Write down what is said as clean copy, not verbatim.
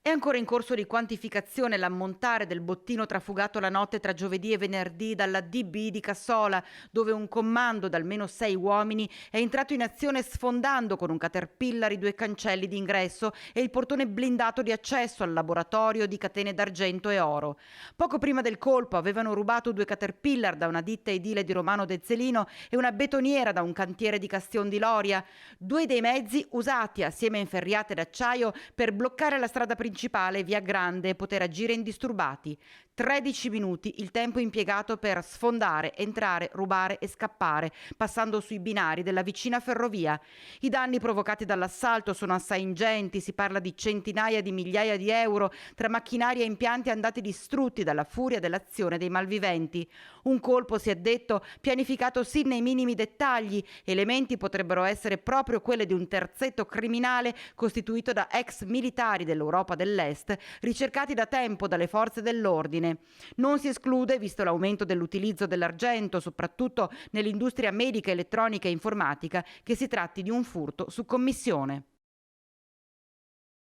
È ancora in corso di quantificazione l'ammontare del bottino trafugato la notte tra giovedì e venerdì dalla DB di Cassola, dove un commando da almeno 6 uomini è entrato in azione sfondando con un caterpillar i 2 cancelli di ingresso e il portone blindato di accesso al laboratorio di catene d'argento e oro. Poco prima del colpo avevano rubato 2 caterpillar da una ditta edile di Romano Dezzelino e una betoniera da un cantiere di Castion di Loria, 2 dei mezzi usati assieme a inferriate d'acciaio per bloccare la strada principale via Grande e poter agire indisturbati. 13 minuti il tempo impiegato per sfondare, entrare, rubare e scappare, passando sui binari della vicina ferrovia. I danni provocati dall'assalto sono assai ingenti, si parla di centinaia di migliaia di euro tra macchinari e impianti andati distrutti dalla furia dell'azione dei malviventi. Un colpo, si è detto, pianificato sin nei minimi dettagli. Elementi potrebbero essere proprio quelle di un terzetto criminale costituito da ex militari dell'Europa dell'Est, ricercati da tempo dalle forze dell'ordine. Non si esclude, visto l'aumento dell'utilizzo dell'argento, soprattutto nell'industria medica, elettronica e informatica, che si tratti di un furto su commissione.